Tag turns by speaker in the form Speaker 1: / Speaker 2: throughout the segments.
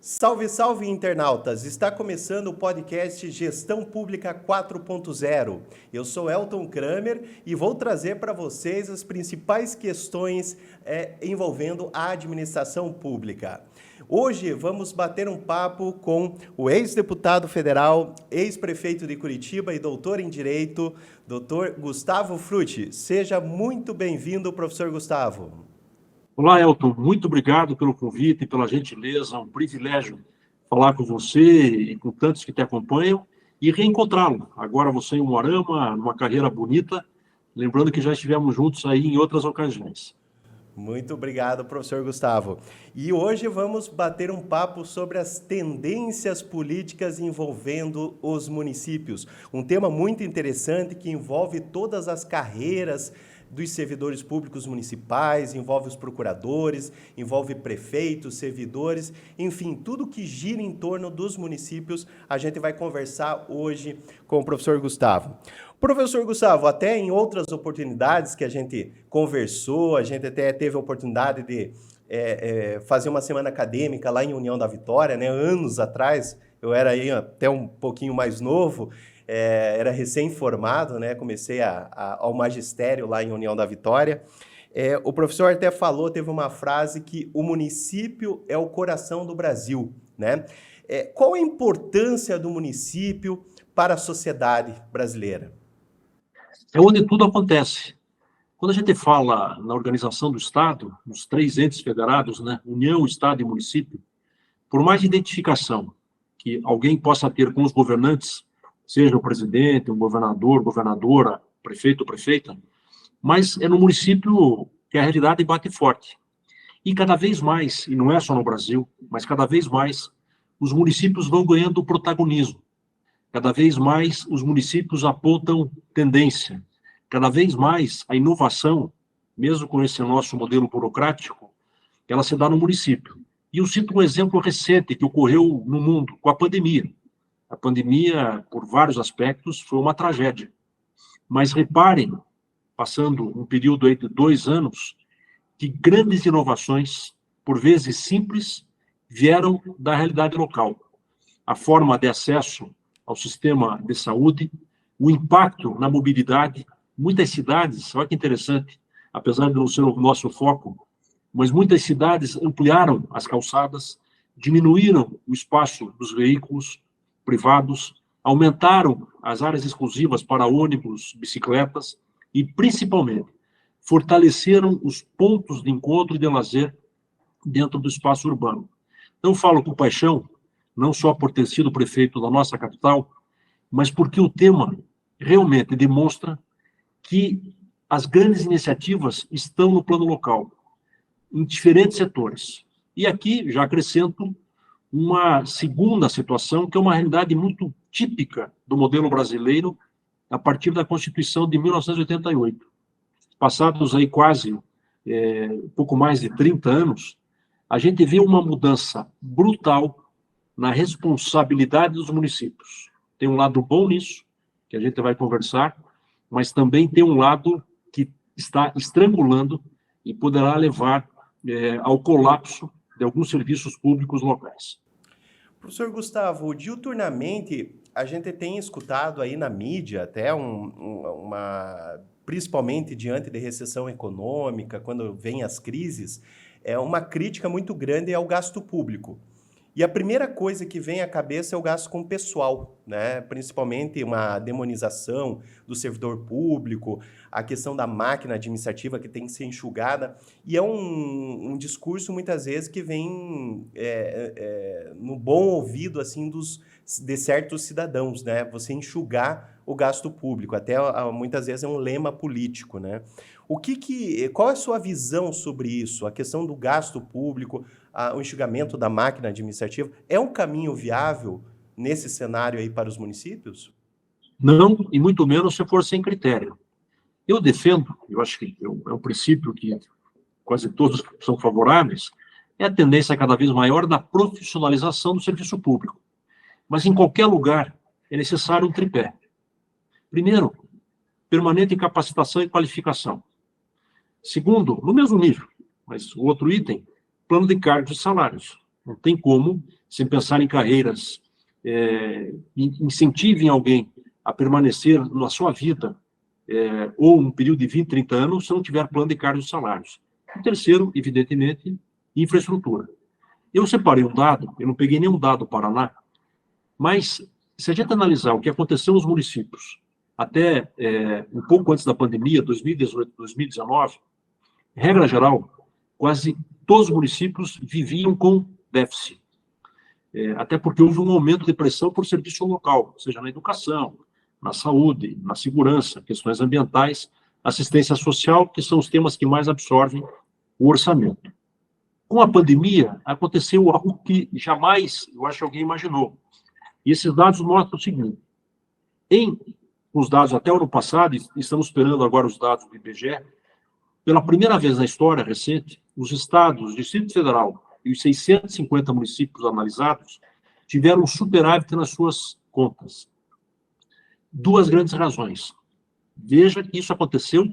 Speaker 1: Salve, salve, internautas! Está começando o podcast Gestão Pública 4.0. Eu sou Elton Kramer e vou trazer para vocês as principais questões envolvendo a administração pública. Hoje vamos bater um papo com o ex-deputado federal, ex-prefeito de Curitiba e doutor em Direito, Dr. Gustavo Frutti. Seja muito bem-vindo, professor Gustavo.
Speaker 2: Olá, Elton. Muito obrigado pelo convite e pela gentileza. É um privilégio falar com você e com tantos que te acompanham e reencontrá-lo. Agora você em Umuarama, numa carreira bonita, lembrando que já estivemos juntos aí em outras ocasiões.
Speaker 1: Muito obrigado, professor Gustavo. E hoje vamos bater um papo sobre as tendências políticas envolvendo os municípios. Um tema muito interessante que envolve todas as carreiras dos servidores públicos municipais, envolve os procuradores, envolve prefeitos, servidores, enfim, tudo que gira em torno dos municípios, a gente vai conversar hoje com o professor Gustavo. Professor Gustavo, até em outras oportunidades que a gente conversou, a gente até teve a oportunidade de fazer uma semana acadêmica lá em União da Vitória, né? Anos atrás, eu era aí até um pouquinho mais novo, era recém-formado, né? Comecei ao magistério lá em União da Vitória. O professor até falou, teve uma frase que o município é o coração do Brasil, né? Qual a importância do município para a sociedade brasileira?
Speaker 2: É onde tudo acontece. Quando a gente fala na organização do Estado, nos três entes federados, né? União, Estado e município, por mais identificação que alguém possa ter com os governantes, seja o presidente, um governador, governadora, prefeito ou prefeita, mas é no município que a realidade bate forte. E cada vez mais, e não é só no Brasil, mas cada vez mais, os municípios vão ganhando protagonismo. Cada vez mais os municípios apontam tendência. Cada vez mais a inovação, mesmo com esse nosso modelo burocrático, ela se dá no município. E eu cito um exemplo recente que ocorreu no mundo, com a pandemia. A pandemia, por vários aspectos, foi uma tragédia. Mas reparem, passando um período aí de 2 anos, que grandes inovações, por vezes simples, vieram da realidade local. A forma de acesso ao sistema de saúde, o impacto na mobilidade. Muitas cidades, olha que interessante, apesar de não ser o nosso foco, mas muitas cidades ampliaram as calçadas, diminuíram o espaço dos veículos privados, aumentaram as áreas exclusivas para ônibus, bicicletas e, principalmente, fortaleceram os pontos de encontro e de lazer dentro do espaço urbano. Então, falo com paixão, não só por ter sido prefeito da nossa capital, mas porque o tema realmente demonstra que as grandes iniciativas estão no plano local, em diferentes setores. E aqui já acrescento uma segunda situação, que é uma realidade muito típica do modelo brasileiro, a partir da Constituição de 1988. Passados aí quase pouco mais de 30 anos, a gente vê uma mudança brutal na responsabilidade dos municípios. Tem um lado bom nisso, que a gente vai conversar, mas também tem um lado que está estrangulando e poderá levar ao colapso de alguns serviços públicos locais.
Speaker 1: Professor Gustavo, diuturnamente a gente tem escutado aí na mídia até principalmente diante de recessão econômica, quando vem as crises, uma crítica muito grande ao gasto público. E a primeira coisa que vem à cabeça é o gasto com o pessoal, né? Principalmente uma demonização do servidor público, a questão da máquina administrativa que tem que ser enxugada. E é um discurso, muitas vezes, que vem no bom ouvido assim, de certos cidadãos, né? Você enxugar o gasto público. Até, muitas vezes, é um lema político, né? Qual é a sua visão sobre isso? A questão do gasto público, o enxugamento da máquina administrativa, é um caminho viável nesse cenário aí para os municípios?
Speaker 2: Não, e muito menos se for sem critério. Eu defendo, eu acho que é um princípio que quase todos são favoráveis, é a tendência cada vez maior da profissionalização do serviço público. Mas em qualquer lugar é necessário um tripé. Primeiro, permanente capacitação e qualificação. Segundo, no mesmo nível, mas o outro item, plano de cargos e salários. Não tem como, sem pensar em carreiras, incentivem alguém a permanecer na sua vida, ou um período de 20, 30 anos, se não tiver plano de cargos e salários. O terceiro, evidentemente, infraestrutura. Eu separei um dado, eu não peguei nenhum dado do Paraná, mas se a gente analisar o que aconteceu nos municípios até um pouco antes da pandemia, 2018, 2019, regra geral, quase todos os municípios viviam com déficit. Até porque houve um aumento de pressão por serviço local, seja na educação, na saúde, na segurança, questões ambientais, assistência social, que são os temas que mais absorvem o orçamento. Com a pandemia, aconteceu algo que jamais, eu acho que alguém imaginou. E esses dados mostram o seguinte: os dados até o ano passado, e estamos esperando agora os dados do IBGE, pela primeira vez na história recente, os estados, o Distrito Federal e os 650 municípios analisados tiveram um superávit nas suas contas. Duas grandes razões. Veja que isso aconteceu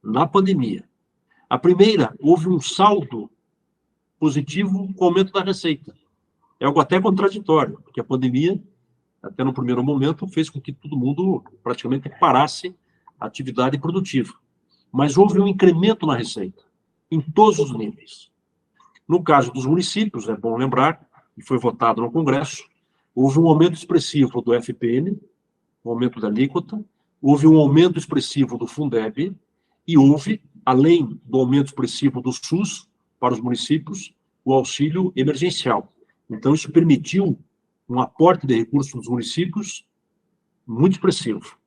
Speaker 2: na pandemia. A primeira, houve um saldo positivo com o aumento da receita. É algo até contraditório, porque a pandemia, até no primeiro momento, fez com que todo mundo praticamente parasse a atividade produtiva. Mas houve um incremento na receita, em todos os níveis. No caso dos municípios, é bom lembrar, e foi votado no Congresso, houve um aumento expressivo do FPM, um aumento da alíquota, houve um aumento expressivo do Fundeb, e houve, além do aumento expressivo do SUS para os municípios, o auxílio emergencial. Então, isso permitiu um aporte de recursos nos municípios muito expressivo.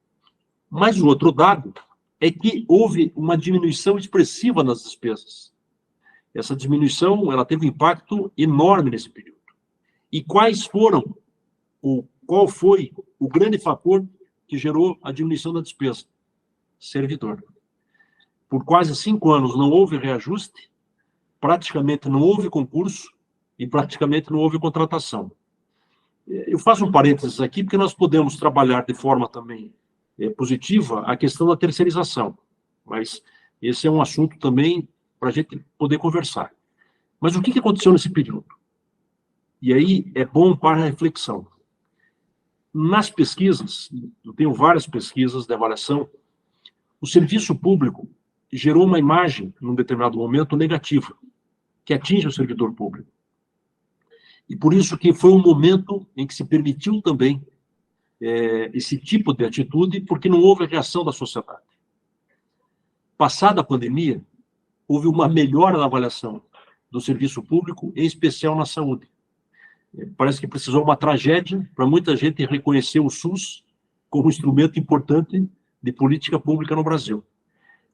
Speaker 2: Mas o outro dado é que houve uma diminuição expressiva nas despesas. Essa diminuição, ela teve um impacto enorme nesse período. E qual foi o grande fator que gerou a diminuição da despesa? Servidor. Por quase 5 anos não houve reajuste, praticamente não houve concurso e praticamente não houve contratação. Eu faço um parênteses aqui, porque nós podemos trabalhar de forma também positiva a questão da terceirização, mas esse é um assunto também para a gente poder conversar. Mas o que aconteceu nesse período? E aí é bom para a reflexão. Nas pesquisas, eu tenho várias pesquisas de avaliação, o serviço público gerou uma imagem, num determinado momento, negativa, que atinge o servidor público. E por isso que foi um momento em que se permitiu também esse tipo de atitude, porque não houve reação da sociedade. Passada a pandemia, houve uma melhora na avaliação do serviço público, em especial na saúde. Parece que precisou uma tragédia para muita gente reconhecer o SUS como um instrumento importante de política pública no Brasil.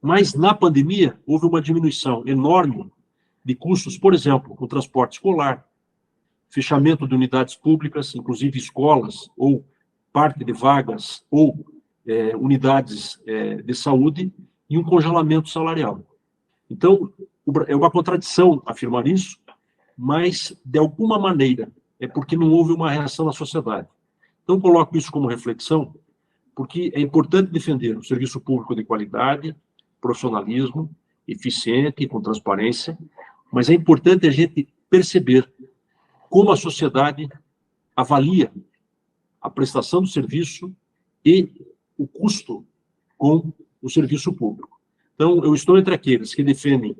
Speaker 2: Mas, na pandemia, houve uma diminuição enorme de custos, por exemplo, com transporte escolar, fechamento de unidades públicas, inclusive escolas, ou parte de vagas, ou unidades de saúde, e um congelamento salarial. Então, é uma contradição afirmar isso, mas, de alguma maneira, é porque não houve uma reação na sociedade. Então, coloco isso como reflexão, porque é importante defender o serviço público de qualidade, profissionalismo, eficiente, com transparência, mas é importante a gente perceber como a sociedade avalia a prestação do serviço e o custo com o serviço público. Então, eu estou entre aqueles que defendem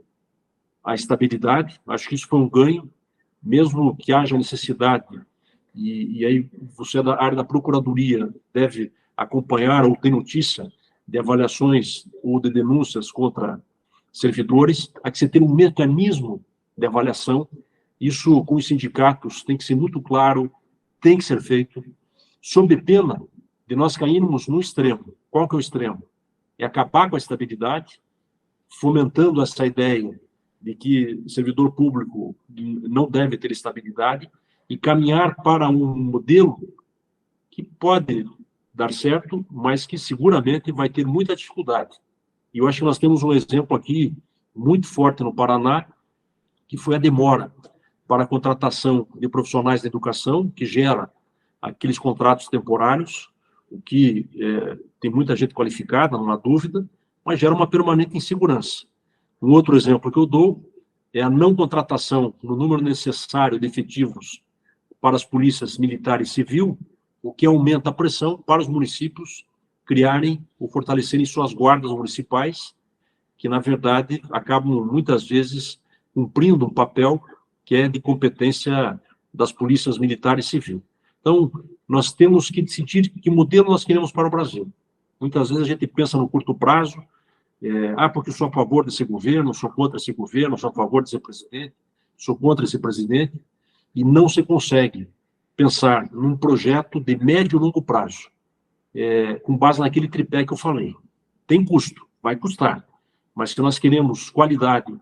Speaker 2: a estabilidade, acho que isso foi um ganho, mesmo que haja necessidade, e aí você da área da Procuradoria deve acompanhar ou ter notícia de avaliações ou de denúncias contra servidores, há que você ter um mecanismo de avaliação. Isso, com os sindicatos, tem que ser muito claro, tem que ser feito, sob pena de nós cairmos no extremo. Qual que é o extremo? É acabar com a estabilidade, fomentando essa ideia de que servidor público não deve ter estabilidade e caminhar para um modelo que pode dar certo, mas que seguramente vai ter muita dificuldade. E eu acho que nós temos um exemplo aqui muito forte no Paraná, que foi a demora para a contratação de profissionais da educação, que gera aqueles contratos temporários, o que tem muita gente qualificada, não há dúvida, mas gera uma permanente insegurança. Um outro exemplo que eu dou é a não contratação no número necessário de efetivos para as polícias militar e civil, o que aumenta a pressão para os municípios criarem ou fortalecerem suas guardas municipais, que, na verdade, acabam, muitas vezes, cumprindo um papel que é de competência das polícias militar e civil. Então, nós temos que decidir que modelo nós queremos para o Brasil. Muitas vezes a gente pensa no curto prazo, porque eu sou a favor desse governo, sou contra esse governo, sou a favor desse presidente, sou contra esse presidente, e não se consegue pensar num projeto de médio e longo prazo, com base naquele tripé que eu falei. Tem custo, vai custar, mas se nós queremos qualidade,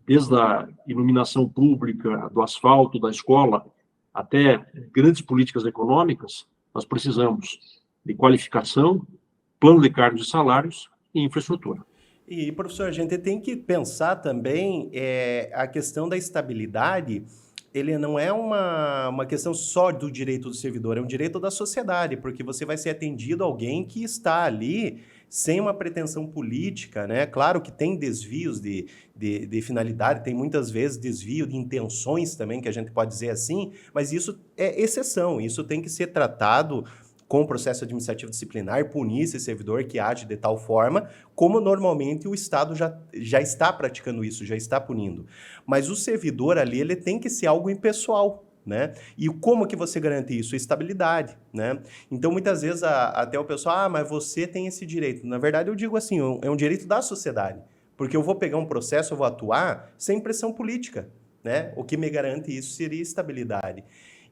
Speaker 2: desde a iluminação pública, do asfalto, da escola, até grandes políticas econômicas, nós precisamos de qualificação, plano de cargos e salários e infraestrutura.
Speaker 1: E, professor, a gente tem que pensar também a questão da estabilidade. Ele não é uma questão só do direito do servidor, é um direito da sociedade, porque você vai ser atendido a alguém que está ali sem uma pretensão política, né? Claro que tem desvios de finalidade, tem muitas vezes desvio de intenções também, que a gente pode dizer assim, mas isso é exceção, isso tem que ser tratado com o processo administrativo disciplinar, punir esse servidor que age de tal forma, como normalmente o Estado já está praticando isso, já está punindo. Mas o servidor ali, ele tem que ser algo impessoal, né? E como que você garante isso? Estabilidade, né? Então, muitas vezes, até o pessoal, mas você tem esse direito. Na verdade, eu digo assim, é um direito da sociedade, porque eu vou pegar um processo, eu vou atuar sem pressão política, né? O que me garante isso seria estabilidade.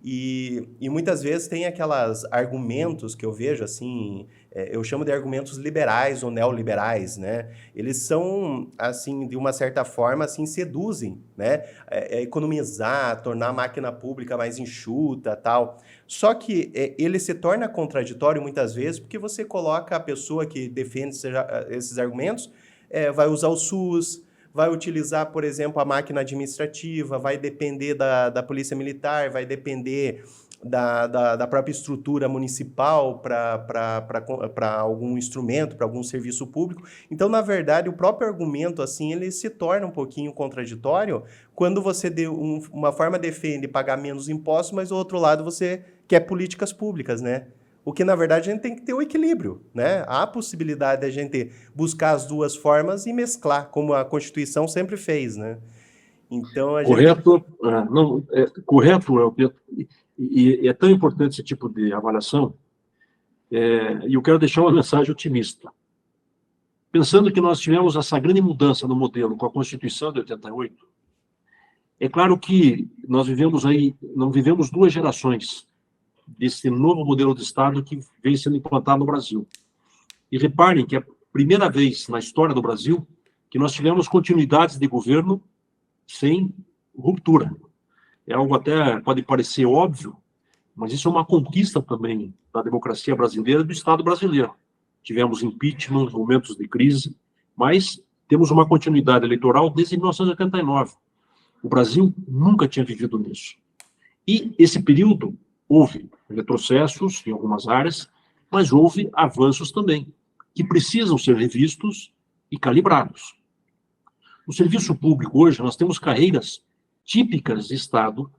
Speaker 1: E muitas vezes tem aquelas argumentos que eu vejo, assim, eu chamo de argumentos liberais ou neoliberais, né? Eles são, assim, de uma certa forma, assim, seduzem, né? Economizar, tornar a máquina pública mais enxuta, tal. Só que ele se torna contraditório muitas vezes porque você coloca a pessoa que defende esses argumentos, vai usar o SUS, vai utilizar, por exemplo, a máquina administrativa, vai depender da polícia militar, vai depender da própria estrutura municipal para algum instrumento, para algum serviço público. Então, na verdade, o próprio argumento, assim, ele se torna um pouquinho contraditório quando você, de uma forma, defende pagar menos impostos, mas, do outro lado, você quer políticas públicas, né? O que, na verdade, a gente tem que ter o equilíbrio, né? Há a possibilidade de a gente buscar as duas formas e mesclar, como a Constituição sempre fez, né? Então,
Speaker 2: correto, correto, e é tão importante esse tipo de avaliação, e eu quero deixar uma mensagem otimista. Pensando que nós tivemos essa grande mudança no modelo com a Constituição de 88, é claro que nós não vivemos duas gerações desse novo modelo de Estado que vem sendo implantado no Brasil. E reparem que é a primeira vez na história do Brasil que nós tivemos continuidades de governo sem ruptura. É algo até pode parecer óbvio, mas isso é uma conquista também da democracia brasileira e do Estado brasileiro. Tivemos impeachment, momentos de crise, mas temos uma continuidade eleitoral desde 1989. O Brasil nunca tinha vivido nisso. E esse período houve retrocessos em algumas áreas, mas houve avanços também, que precisam ser revistos e calibrados. No serviço público, hoje, nós temos carreiras típicas de Estado,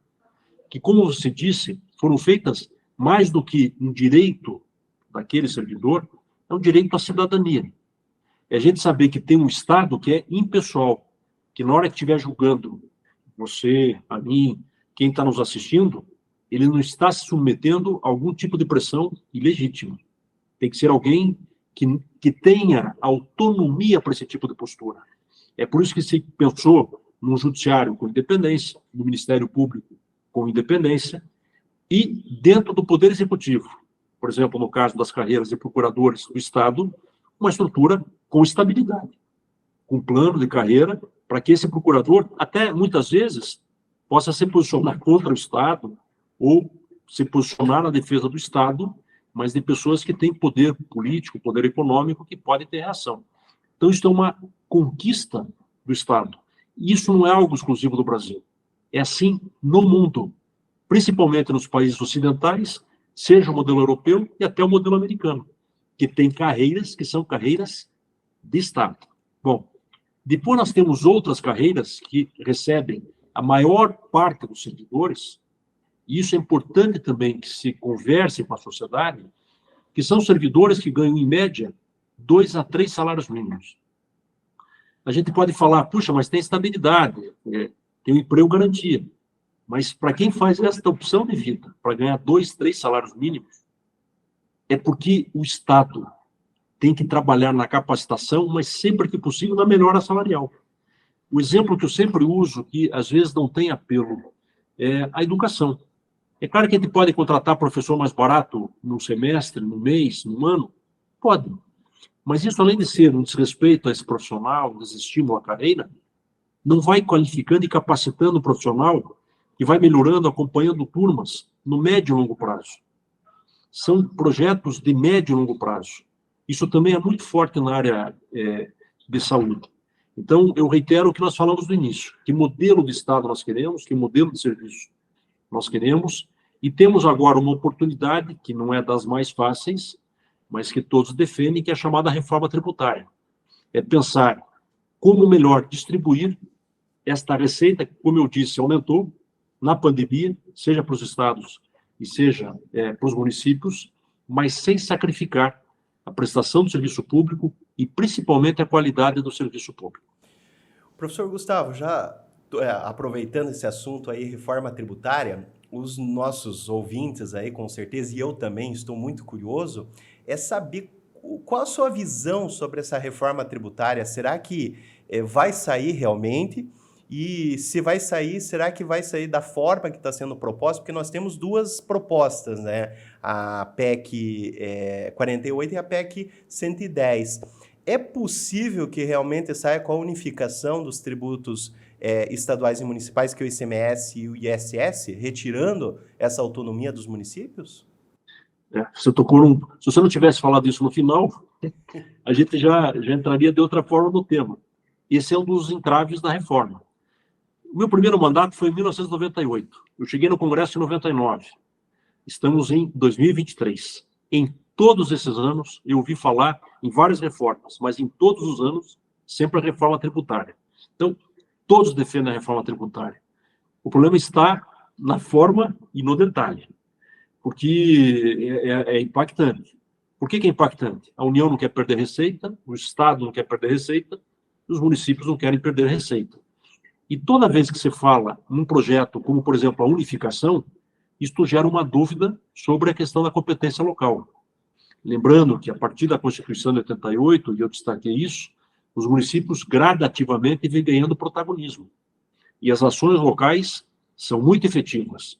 Speaker 2: que, como você disse, foram feitas mais do que um direito daquele servidor, é um direito à cidadania. É a gente saber que tem um Estado que é impessoal, que na hora que estiver julgando você, a mim, quem está nos assistindo, ele não está se submetendo a algum tipo de pressão ilegítima. Tem que ser alguém que tenha autonomia para esse tipo de postura. É por isso que se pensou num judiciário com independência, no Ministério Público com independência, e dentro do Poder Executivo, por exemplo, no caso das carreiras de procuradores do Estado, uma estrutura com estabilidade. com plano de carreira, para que esse procurador, até muitas vezes, possa se posicionar contra o Estado ou se posicionar na defesa do Estado, mas de pessoas que têm poder político, poder econômico, que podem ter reação. Então, isso é uma conquista do Estado. E isso não é algo exclusivo do Brasil. É assim no mundo, principalmente nos países ocidentais, seja o modelo europeu e até o modelo americano, que tem carreiras que são carreiras de Estado. Bom, depois nós temos outras carreiras que recebem a maior parte dos servidores, e isso é importante também que se converse com a sociedade, que são servidores que ganham, em média, 2 a 3 salários mínimos. A gente pode falar, puxa, mas tem estabilidade, tem um emprego garantia. Mas para quem faz esta opção de vida, para ganhar 2, 3 salários mínimos, é porque o Estado tem que trabalhar na capacitação, mas sempre que possível na melhora salarial. O exemplo que eu sempre uso, que às vezes não tem apelo, é a educação. É claro que a gente pode contratar professor mais barato num semestre, num mês, num ano? Pode. Mas isso, além de ser um desrespeito a esse profissional, um desestímulo à carreira, não vai qualificando e capacitando o profissional que vai melhorando, acompanhando turmas no médio e longo prazo. São projetos de médio e longo prazo. Isso também é muito forte na área de saúde. Então, eu reitero o que nós falamos no início, que modelo de Estado nós queremos, que modelo de serviço nós queremos, e temos agora uma oportunidade, que não é das mais fáceis, mas que todos defendem, que é a chamada reforma tributária. É pensar como melhor distribuir esta receita, que, como eu disse, aumentou na pandemia, seja para os estados e seja para os municípios, mas sem sacrificar a prestação do serviço público e, principalmente, a qualidade do serviço público.
Speaker 1: Professor Gustavo, já aproveitando esse assunto aí, reforma tributária, os nossos ouvintes aí, com certeza, e eu também estou muito curioso, é saber qual a sua visão sobre essa reforma tributária. Será que vai sair realmente? E se vai sair, será que vai sair da forma que está sendo proposta? Porque nós temos duas propostas, né? A PEC 48 e a PEC 110. É possível que realmente saia com a unificação dos tributos estaduais e municipais, que é o ICMS e o ISS, retirando essa autonomia dos municípios?
Speaker 2: Você tocou se você não tivesse falado isso no final, a gente já entraria de outra forma no tema. Esse é um dos entraves da reforma. O meu primeiro mandato foi em 1998. Eu cheguei no Congresso em 99. Estamos em 2023. Em todos esses anos, eu ouvi falar em várias reformas, mas em todos os anos, sempre a reforma tributária. Então, todos defendem a reforma tributária. O problema está na forma e no detalhe, porque é impactante. Por que é impactante? A União não quer perder receita, o Estado não quer perder receita, e os municípios não querem perder receita. E toda vez que você fala num projeto como, por exemplo, a unificação, isto gera uma dúvida sobre a questão da competência local. Lembrando que, a partir da Constituição de 88, e eu destaquei isso, os municípios gradativamente vêm ganhando protagonismo. E as ações locais são muito efetivas.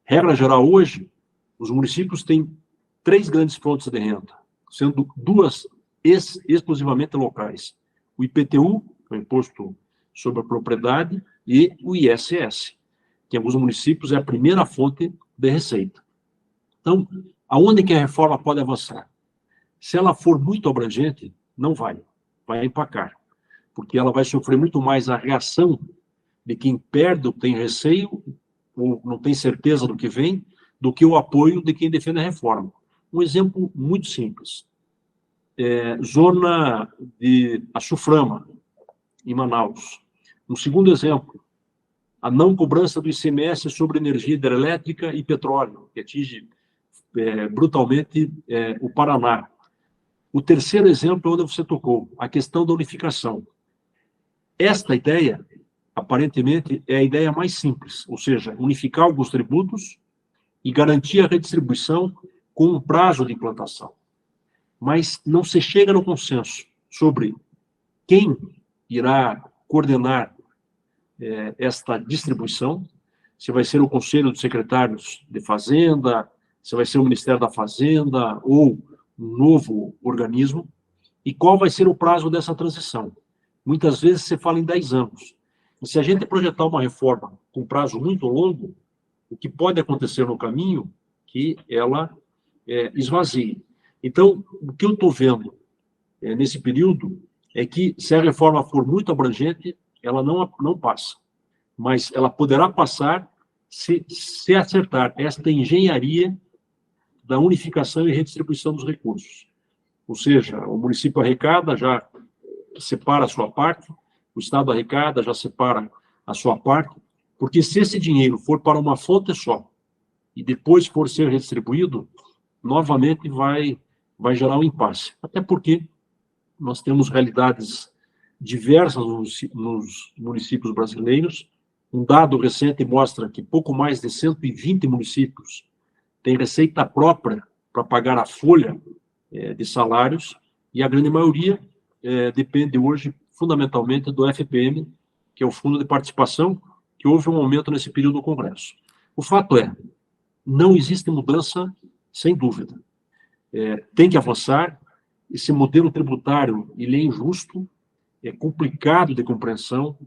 Speaker 2: Regra geral, hoje, os municípios têm 3 grandes fontes de renda, sendo 2 exclusivamente locais. O IPTU, o Imposto sobre a Propriedade, e o ISS, que em alguns municípios é a primeira fonte de receita. Então, aonde que a reforma pode avançar? Se ela for muito abrangente, não vai empacar, porque ela vai sofrer muito mais a reação de quem perde ou tem receio, ou não tem certeza do que vem, do que o apoio de quem defende a reforma. Um exemplo muito simples. Zona de Açuframa, em Manaus. Um segundo exemplo, a não cobrança do ICMS sobre energia hidrelétrica e petróleo, que atinge brutalmente o Paraná. O terceiro exemplo é onde você tocou, a questão da unificação. Esta ideia, aparentemente, é a ideia mais simples, ou seja, unificar alguns tributos e garantir a redistribuição com um prazo de implantação. Mas não se chega no consenso sobre quem irá coordenar esta distribuição, se vai ser o Conselho dos Secretários de Fazenda, se vai ser o Ministério da Fazenda ou um novo organismo, e qual vai ser o prazo dessa transição. muitas vezes você fala em 10 anos. E se a gente projetar uma reforma com prazo muito longo, o que pode acontecer no caminho que ela esvazie. Então, o que eu estou vendo nesse período é que, se a reforma for muito abrangente, ela não passa. Mas ela poderá passar se acertar esta engenharia da unificação e redistribuição dos recursos. Ou seja, o município arrecada, já separa a sua parte, o Estado arrecada, já separa a sua parte, porque se esse dinheiro for para uma fonte só e depois for ser redistribuído, novamente vai gerar um impasse. Até porque nós temos realidades diversas nos municípios brasileiros. Um dado recente mostra que pouco mais de 120 municípios têm receita própria para pagar a folha de salários, e a grande maioria depende hoje, fundamentalmente, do FPM, que é o Fundo de Participação, que houve um aumento nesse período do Congresso. O fato é, não existe mudança, sem dúvida. Tem que avançar. Esse modelo tributário, ele é injusto, é complicado de compreensão,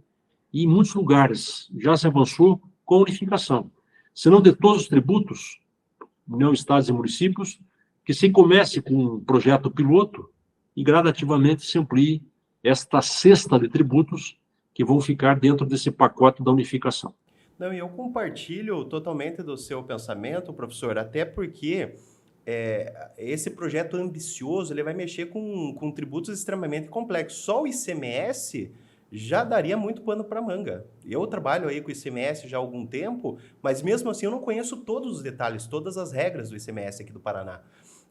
Speaker 2: e em muitos lugares já se avançou com a unificação. Se não de todos os tributos, União, estados e municípios, que se comece com um projeto piloto e gradativamente se amplie esta cesta de tributos que vão ficar dentro desse pacote da unificação.
Speaker 1: Não, e eu compartilho totalmente do seu pensamento, professor, até porque esse projeto ambicioso ele vai mexer com tributos extremamente complexos. Só o ICMS já daria muito pano para manga. Eu trabalho aí com o ICMS já há algum tempo, mas mesmo assim eu não conheço todos os detalhes, todas as regras do ICMS aqui do Paraná.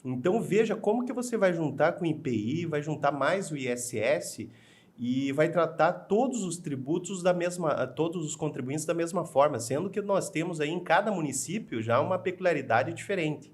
Speaker 1: Então veja como que você vai juntar com o IPI, vai juntar mais o ISS e vai tratar todos os tributos todos os contribuintes da mesma forma, sendo que nós temos aí em cada município já uma peculiaridade diferente.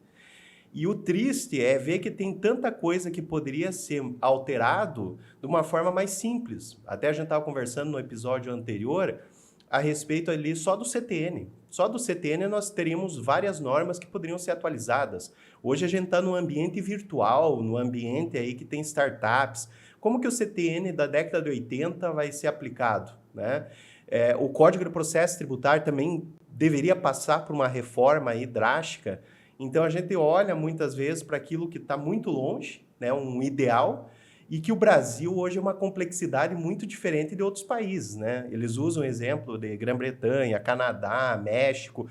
Speaker 1: E o triste é ver que tem tanta coisa que poderia ser alterado de uma forma mais simples. Até a gente estava conversando no episódio anterior a respeito ali só do CTN. Só do CTN nós teríamos várias normas que poderiam ser atualizadas. Hoje a gente está no ambiente virtual, no ambiente aí que tem startups. Como que o CTN da década de 80 vai ser aplicado, né? O Código de Processo Tributário também deveria passar por uma reforma aí drástica. Então, a gente olha muitas vezes para aquilo que está muito longe, né, um ideal, e que o Brasil hoje é uma complexidade muito diferente de outros países, né? Eles usam o exemplo de Grã-Bretanha, Canadá, México.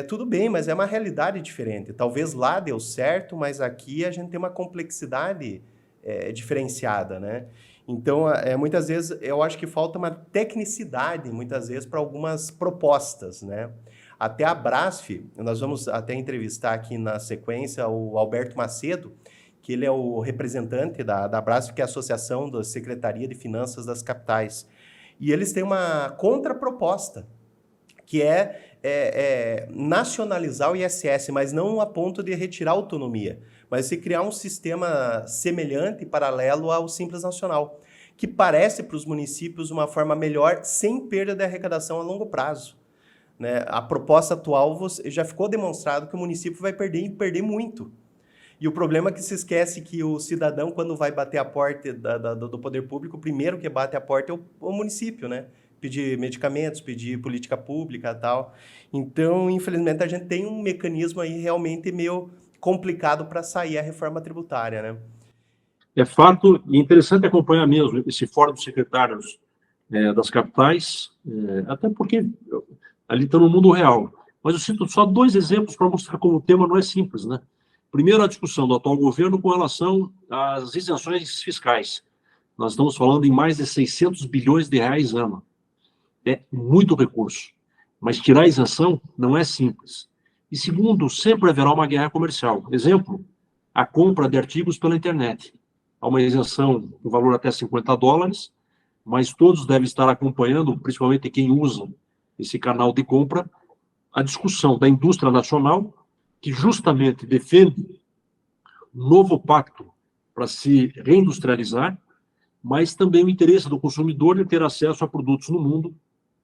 Speaker 1: Tudo bem, mas é uma realidade diferente. Talvez lá deu certo, mas aqui a gente tem uma complexidade diferenciada, né? Então, muitas vezes, eu acho que falta uma tecnicidade, muitas vezes, para algumas propostas, né? Até a Brasf, nós vamos até entrevistar aqui na sequência o Alberto Macedo, que ele é o representante da Brasf, que é a Associação da Secretaria de Finanças das Capitais. E eles têm uma contraproposta, que é nacionalizar o ISS, mas não a ponto de retirar a autonomia, mas se criar um sistema semelhante, paralelo ao Simples Nacional, que parece para os municípios uma forma melhor, sem perda de arrecadação a longo prazo. Né? A proposta atual já ficou demonstrado que o município vai perder e perder muito. E o problema é que se esquece que o cidadão, quando vai bater a porta do poder público, o primeiro que bate a porta é o município, né? Pedir medicamentos, pedir política pública e tal. Então, infelizmente, a gente tem um mecanismo aí realmente meio complicado para sair a reforma tributária, né?
Speaker 2: É fato, e interessante acompanhar mesmo esse fórum dos secretários das capitais, até porque ali está no mundo real. Mas eu cito só 2 exemplos para mostrar como o tema não é simples, né? Primeiro, a discussão do atual governo com relação às isenções fiscais. Nós estamos falando em mais de 600 bilhões de reais ano. É muito recurso. Mas tirar a isenção não é simples. E segundo, sempre haverá uma guerra comercial. Exemplo, a compra de artigos pela internet. Há uma isenção no valor até $50, mas todos devem estar acompanhando, principalmente quem usa esse canal de compra, a discussão da indústria nacional, que justamente defende um novo pacto para se reindustrializar, mas também o interesse do consumidor de ter acesso a produtos no mundo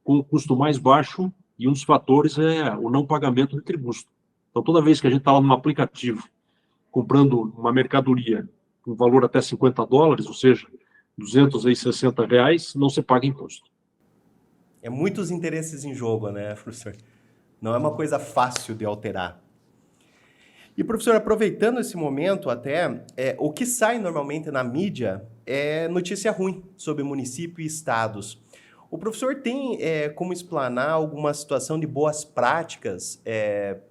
Speaker 2: com um custo mais baixo, e um dos fatores é o não pagamento de tributo. Então, toda vez que a gente está lá num aplicativo comprando uma mercadoria com valor até $50, ou seja, R$ 260, não se paga imposto.
Speaker 1: É muitos interesses em jogo, né, professor? Não é uma coisa fácil de alterar. E, professor, aproveitando esse momento até, o que sai normalmente na mídia é notícia ruim sobre município e estados. O professor tem como explanar alguma situação de boas práticas,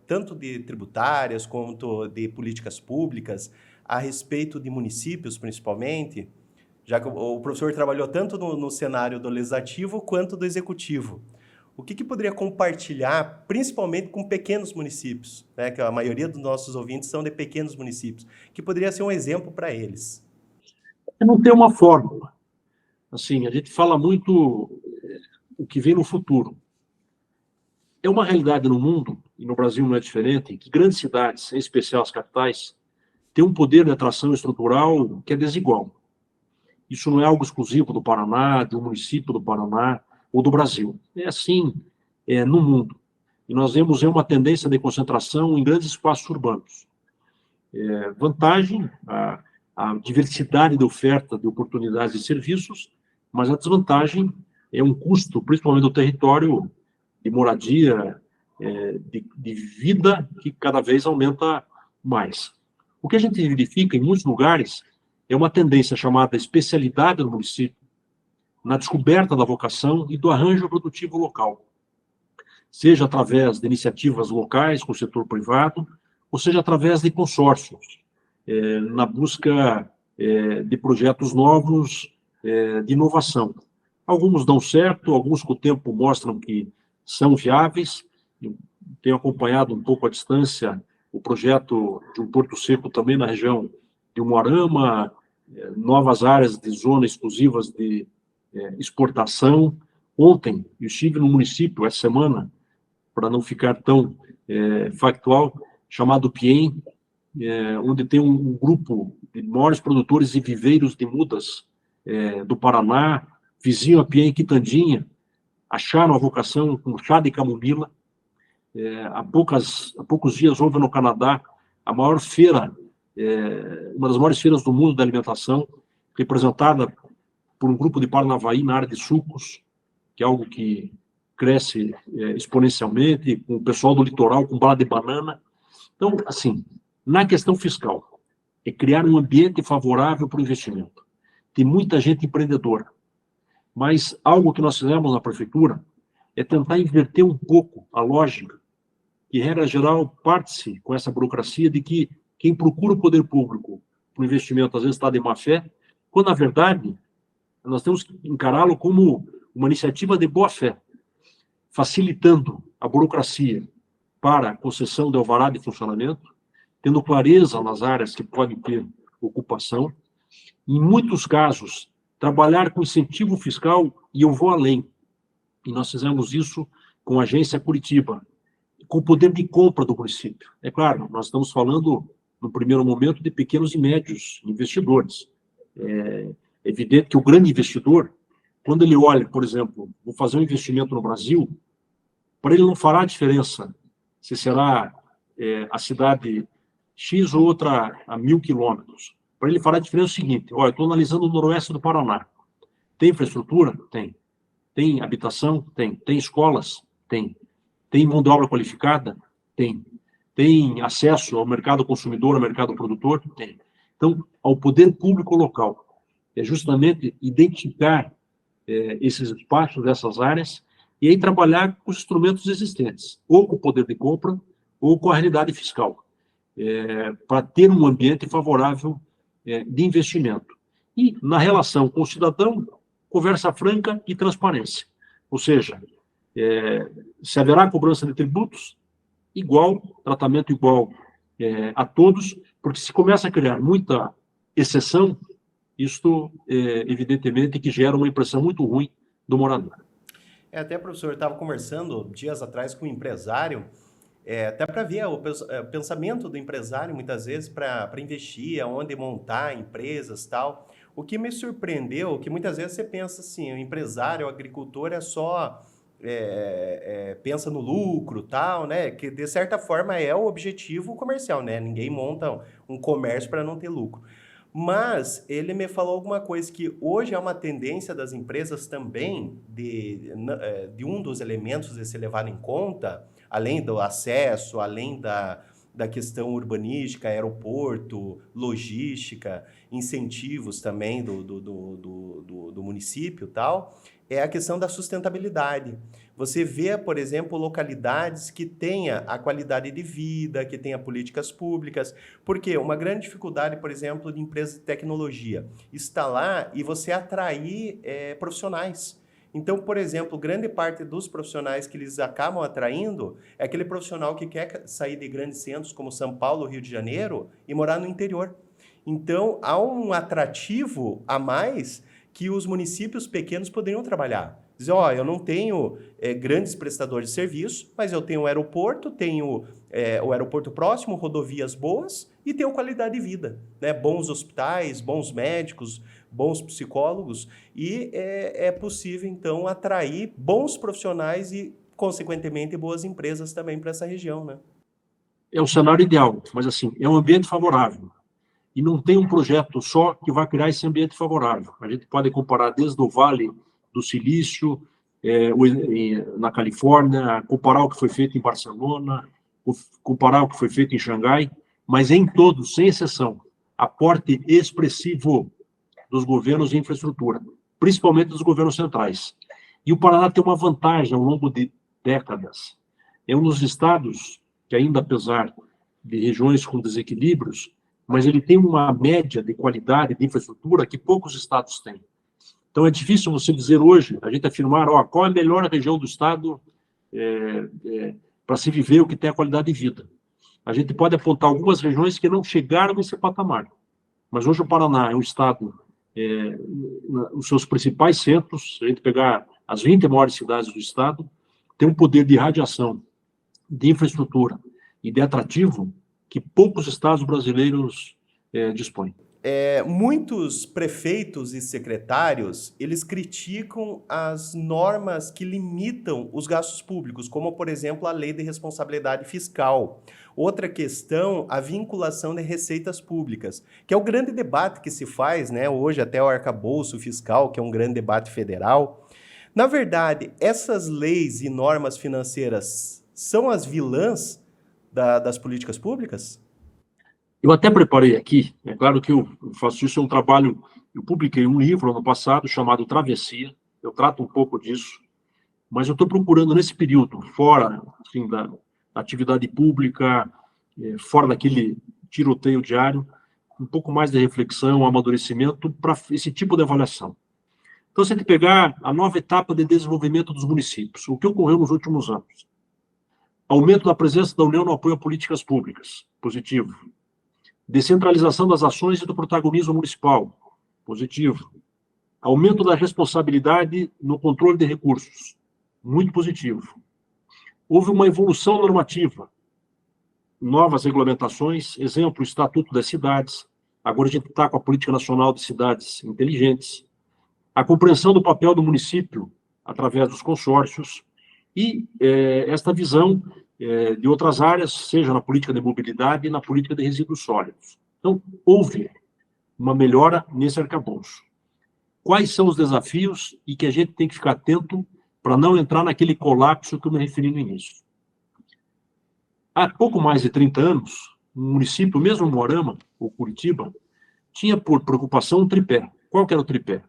Speaker 1: tanto de tributárias quanto de políticas públicas, a respeito de municípios, principalmente? Já que o professor trabalhou tanto no cenário do legislativo quanto do executivo. O que poderia compartilhar, principalmente com pequenos municípios, né? Que a maioria dos nossos ouvintes são de pequenos municípios, que poderia ser um exemplo para eles?
Speaker 2: Não tem uma fórmula. Assim, a gente fala muito o que vem no futuro. É uma realidade no mundo, e no Brasil não é diferente, que grandes cidades, em especial as capitais, têm um poder de atração estrutural que é desigual. Isso não é algo exclusivo do Paraná, de um município do Paraná ou do Brasil. É assim no mundo. E nós vemos uma tendência de concentração em grandes espaços urbanos. Vantagem, a diversidade de oferta de oportunidades e serviços, mas a desvantagem é um custo, principalmente do território, de moradia, de vida, que cada vez aumenta mais. O que a gente verifica em muitos lugares é uma tendência chamada especialidade do município, na descoberta da vocação e do arranjo produtivo local, seja através de iniciativas locais com o setor privado, ou seja através de consórcios, na busca de projetos novos, de inovação. Alguns dão certo, alguns com o tempo mostram que são viáveis. Eu tenho acompanhado um pouco à distância o projeto de um Porto Seco também na região de Umuarama, novas áreas de zonas exclusivas de exportação. Ontem, eu estive no município, essa semana, para não ficar tão factual, chamado Piem, onde tem um grupo de maiores produtores de viveiros de mudas do Paraná, vizinho a Piem, Quitandinha, acharam a vocação com chá de camomila. Há poucos dias houve no Canadá a maior feira, uma das maiores feiras do mundo da alimentação, representada por um grupo de Paranavaí na área de sucos, que é algo que cresce exponencialmente, com o pessoal do litoral, com bala de banana. Então, assim, na questão fiscal, é criar um ambiente favorável para o investimento. Tem muita gente empreendedora, mas algo que nós fizemos na prefeitura é tentar inverter um pouco a lógica, que, regra geral, parte-se com essa burocracia de que quem procura o poder público para o investimento, às vezes está de má fé, quando, na verdade, nós temos que encará-lo como uma iniciativa de boa fé, facilitando a burocracia para a concessão de alvará de funcionamento, tendo clareza nas áreas que podem ter ocupação. Em muitos casos, trabalhar com incentivo fiscal, e eu vou além. E nós fizemos isso com a agência Curitiba, com o poder de compra do município. É claro, nós estamos falando, no primeiro momento, de pequenos e médios investidores. É evidente que o grande investidor, quando ele olha, por exemplo, vou fazer um investimento no Brasil, para ele não fará diferença se será a cidade X ou outra a 1.000 quilômetros. Para ele fará diferença o seguinte: olha, eu estou analisando o noroeste do Paraná. Tem infraestrutura? Tem. Tem habitação? Tem. Tem escolas? Tem. Tem mão de obra qualificada? Tem. Tem acesso ao mercado consumidor, ao mercado produtor? Tem. Então, ao poder público local, é justamente identificar esses espaços, essas áreas, e aí trabalhar com os instrumentos existentes, ou com o poder de compra, ou com a realidade fiscal, para ter um ambiente favorável de investimento. E, na relação com o cidadão, conversa franca e transparência. Ou seja, se haverá cobrança de tributos, igual, tratamento igual a todos, porque se começa a criar muita exceção, isto, evidentemente, que gera uma impressão muito ruim do morador.
Speaker 1: Até, professor, eu estava conversando dias atrás com um empresário, até para ver o pensamento do empresário, muitas vezes, para investir, aonde montar empresas e tal. O que me surpreendeu, que muitas vezes você pensa assim, o empresário, o agricultor é só... pensa no lucro, tal, né? Que de certa forma é o objetivo comercial, né? Ninguém monta um comércio para não ter lucro. Mas ele me falou alguma coisa que hoje é uma tendência das empresas também de um dos elementos a ser levado em conta, além do acesso, além da questão urbanística, aeroporto, logística, incentivos também do município e tal, é a questão da sustentabilidade. Você vê, por exemplo, localidades que tenha a qualidade de vida, que tenha políticas públicas, porque uma grande dificuldade, por exemplo, de empresas de tecnologia, está lá e você atrair profissionais. Então, por exemplo, grande parte dos profissionais que eles acabam atraindo é aquele profissional que quer sair de grandes centros como São Paulo, Rio de Janeiro e morar no interior. Então, há um atrativo a mais que os municípios pequenos poderiam trabalhar. Dizer, ó, eu não tenho grandes prestadores de serviço, mas eu tenho o aeroporto, tenho o aeroporto próximo, rodovias boas e tenho qualidade de vida, né? Bons hospitais, bons médicos, bons psicólogos e é possível, então, atrair bons profissionais e, consequentemente, boas empresas também para essa região, né?
Speaker 2: É o cenário ideal, mas assim, é um ambiente favorável. E não tem um projeto só que vai criar esse ambiente favorável. A gente pode comparar desde o Vale do Silício, na Califórnia, comparar o que foi feito em Barcelona, comparar o que foi feito em Xangai, mas em todos, sem exceção, aporte expressivo dos governos de infraestrutura, principalmente dos governos centrais. E o Paraná tem uma vantagem ao longo de décadas. É um dos estados que, ainda apesar de regiões com desequilíbrios, mas ele tem uma média de qualidade de infraestrutura que poucos estados têm. Então, é difícil você dizer hoje, a gente afirmar, qual é a melhor região do estado para se viver o que tem a qualidade de vida. A gente pode apontar algumas regiões que não chegaram nesse patamar. Mas hoje o Paraná é um estado, os seus principais centros, se a gente pegar as 20 maiores cidades do estado, tem um poder de radiação, de infraestrutura e de atrativo que poucos estados brasileiros dispõem.
Speaker 1: Muitos prefeitos e secretários, eles criticam as normas que limitam os gastos públicos, como, por exemplo, a Lei de Responsabilidade Fiscal. Outra questão, a vinculação de receitas públicas, que é o grande debate que se faz, né, hoje, até o arcabouço fiscal, que é um grande debate federal. Na verdade, essas leis e normas financeiras são as vilãs das políticas públicas?
Speaker 2: Eu até preparei aqui, é claro que eu faço isso, é um trabalho, eu publiquei um livro ano passado chamado Travessia, eu trato um pouco disso, mas eu estou procurando nesse período, fora assim, da atividade pública, fora daquele tiroteio diário, um pouco mais de reflexão, amadurecimento para esse tipo de avaliação. Então, se a gente pegar a nova etapa de desenvolvimento dos municípios, o que ocorreu nos últimos anos? Aumento da presença da União no apoio a políticas públicas, positivo. Descentralização das ações e do protagonismo municipal, positivo. Aumento da responsabilidade no controle de recursos, muito positivo. Houve uma evolução normativa, novas regulamentações, exemplo, o Estatuto das Cidades, agora a gente está com a Política Nacional de Cidades Inteligentes, a compreensão do papel do município através dos consórcios e esta visão de outras áreas, seja na política de mobilidade e na política de resíduos sólidos. Então, houve uma melhora nesse arcabouço. Quais são os desafios e que a gente tem que ficar atento para não entrar naquele colapso que eu me referi no início? Há pouco mais de 30 anos, um município, mesmo Moarama, ou Curitiba, tinha por preocupação um tripé. Qual que era o tripé?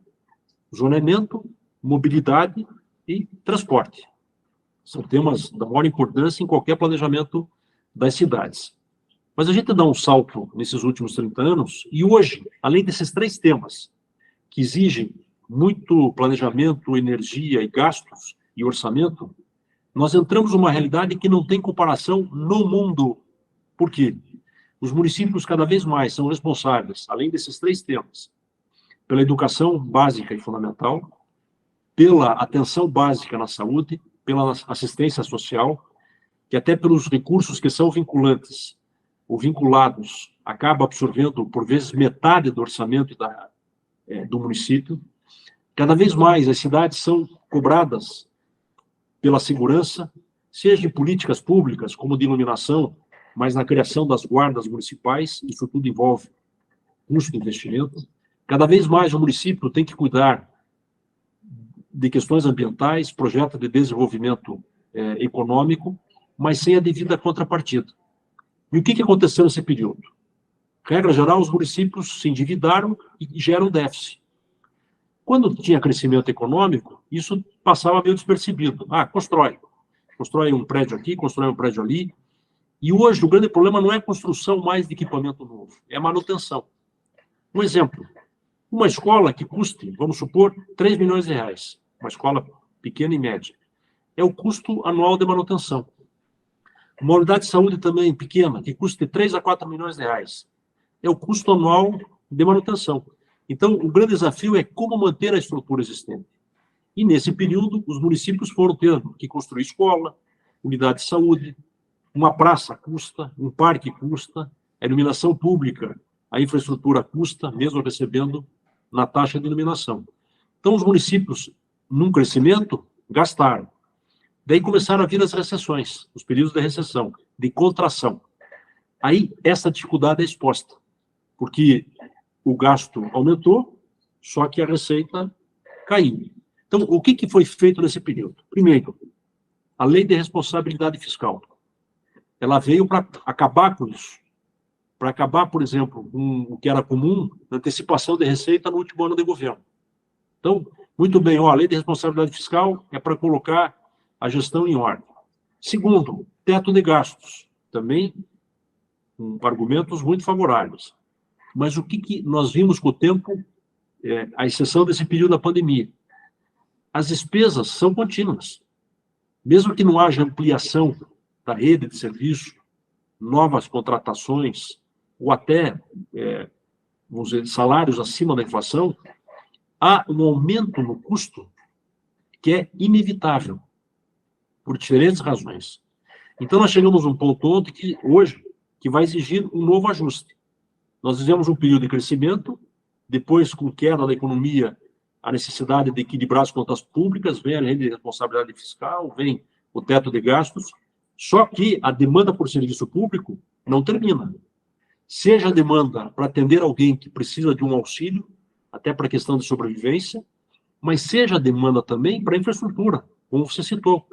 Speaker 2: Zonamento, mobilidade e transporte. São temas da maior importância em qualquer planejamento das cidades. Mas a gente dá um salto nesses últimos 30 anos, e hoje, além desses três temas, que exigem muito planejamento, energia e gastos e orçamento, nós entramos numa realidade que não tem comparação no mundo. Por quê? Os municípios cada vez mais são responsáveis, além desses três temas, pela educação básica e fundamental, pela atenção básica na saúde, pela assistência social, que até pelos recursos que são vinculantes ou vinculados, acaba absorvendo, por vezes, metade do orçamento do município. Cada vez mais as cidades são cobradas pela segurança, seja em políticas públicas, como de iluminação, mas na criação das guardas municipais, isso tudo envolve custo de investimento. Cada vez mais o município tem que cuidar de questões ambientais, projetos de desenvolvimento econômico, mas sem a devida contrapartida. E o que aconteceu nesse período? Regra geral, os municípios se endividaram e geram déficit. Quando tinha crescimento econômico, isso passava meio despercebido. Constrói um prédio aqui, constrói um prédio ali. E hoje o grande problema não é a construção mais de equipamento novo, é a manutenção. Um exemplo, uma escola que custe, vamos supor, 3 milhões de reais, uma escola pequena e média, é o custo anual de manutenção. Uma unidade de saúde também pequena, que custe 3 a 4 milhões de reais, é o custo anual de manutenção. Então, o grande desafio é como manter a estrutura existente. E, nesse período, os municípios foram tendo que construir escola, unidade de saúde, uma praça custa, um parque custa, a iluminação pública, a infraestrutura custa, mesmo recebendo na taxa de iluminação. Então, os municípios, num crescimento, gastaram. Daí começaram a vir as recessões, os períodos de recessão, de contração. Aí, essa dificuldade é exposta, porque o gasto aumentou, só que a receita caiu. Então, o que foi feito nesse período? Primeiro, a lei de responsabilidade fiscal. Ela veio para acabar com isso. Para acabar, por exemplo, com o que era comum, na antecipação de receita no último ano de governo. Então, muito bem, a lei de responsabilidade fiscal é para colocar a gestão em ordem. Segundo, teto de gastos. Também com argumentos muito favoráveis. Mas o que nós vimos com o tempo, à exceção desse período da pandemia? As despesas são contínuas. Mesmo que não haja ampliação da rede de serviço, novas contratações, ou até, vamos dizer, salários acima da inflação, há um aumento no custo que é inevitável, por diferentes razões. Então, nós chegamos a um ponto ontem hoje que vai exigir um novo ajuste. Nós vivemos um período de crescimento, depois, com queda da economia, a necessidade de equilibrar as contas públicas, vem a lei de responsabilidade fiscal, vem o teto de gastos, só que a demanda por serviço público não termina. Seja a demanda para atender alguém que precisa de um auxílio, até para a questão de sobrevivência, mas seja a demanda também para a infraestrutura, como você citou.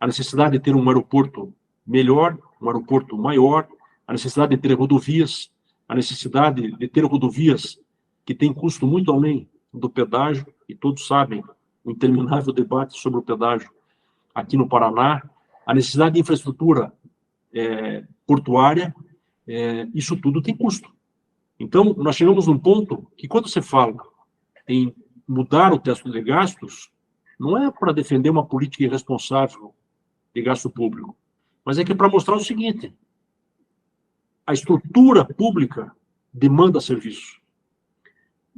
Speaker 2: A necessidade de ter um aeroporto melhor, um aeroporto maior, a necessidade de ter rodovias, a necessidade de ter rodovias que têm custo muito além do pedágio, e todos sabem o interminável debate sobre o pedágio aqui no Paraná, a necessidade de infraestrutura portuária, isso tudo tem custo. Então, nós chegamos num ponto que, quando você fala em mudar o teto de gastos, não é para defender uma política irresponsável de gasto público, mas é que é para mostrar o seguinte: a estrutura pública demanda serviço.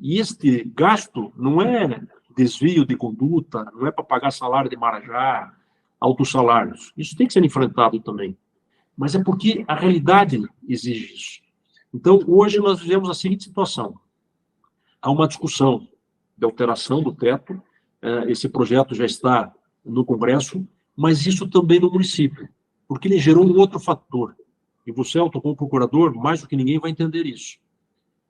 Speaker 2: E este gasto não é desvio de conduta, não é para pagar salário de marajá, altos salários. Isso tem que ser enfrentado também. Mas é porque a realidade exige isso. Então, hoje nós vivemos a seguinte situação. Há uma discussão de alteração do teto, esse projeto já está no Congresso, mas isso também no município, porque ele gerou um outro fator. E você, como procurador, mais do que ninguém vai entender isso.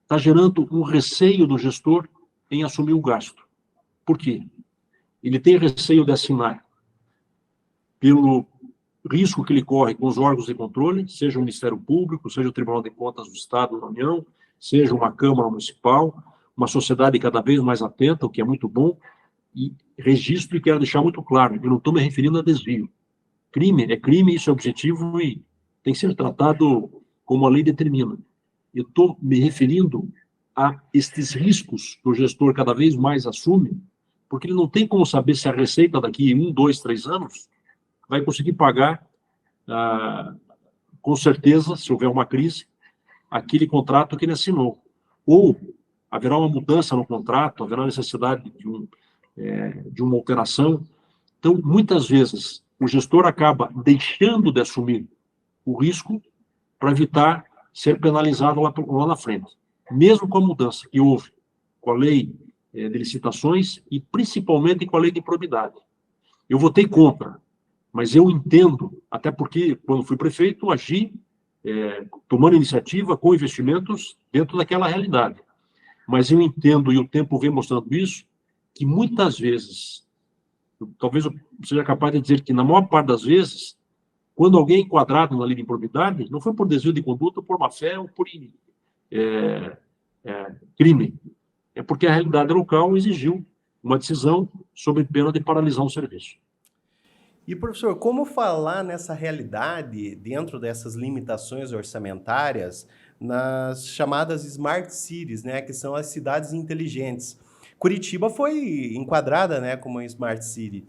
Speaker 2: Está gerando um receio do gestor em assumir o gasto. Por quê? Ele tem receio de assinar pelo risco que ele corre com os órgãos de controle, seja o Ministério Público, seja o Tribunal de Contas do Estado da União, seja uma Câmara Municipal, uma sociedade cada vez mais atenta, o que é muito bom, e registro, e quero deixar muito claro, eu não estou me referindo a desvio. Crime é crime, isso é objetivo e tem que ser tratado como a lei determina. Eu estou me referindo a estes riscos que o gestor cada vez mais assume, porque ele não tem como saber se a receita daqui 1, 2, 3 anos vai conseguir pagar, com certeza, se houver uma crise, aquele contrato que ele assinou. Ou haverá uma mudança no contrato, haverá necessidade de uma alteração. Então, muitas vezes, o gestor acaba deixando de assumir o risco para evitar ser penalizado lá na frente. Mesmo com a mudança que houve com a lei de licitações e principalmente com a lei de improbidade. Eu votei contra, mas eu entendo, até porque, quando fui prefeito, agi tomando iniciativa com investimentos dentro daquela realidade. Mas eu entendo, e o tempo vem mostrando isso, que muitas vezes, talvez eu seja capaz de dizer que na maior parte das vezes, quando alguém é enquadrado na lei de improbidade, não foi por desvio de conduta, por má-fé ou por crime. É porque a realidade local exigiu uma decisão sob pena de paralisar um serviço.
Speaker 1: E, professor, como falar nessa realidade, dentro dessas limitações orçamentárias, nas chamadas Smart Cities, né, que são as cidades inteligentes? Curitiba foi enquadrada, né, como uma Smart City.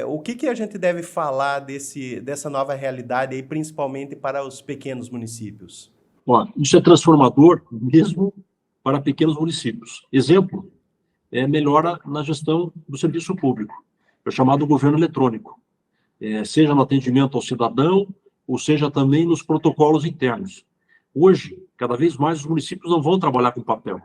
Speaker 1: O que a gente deve falar dessa nova realidade, aí, principalmente para os pequenos municípios?
Speaker 2: Ó, isso é transformador mesmo para pequenos municípios. Exemplo, melhora na gestão do serviço público, é o chamado governo eletrônico, seja no atendimento ao cidadão, ou seja também nos protocolos internos. Hoje, cada vez mais os municípios não vão trabalhar com papel.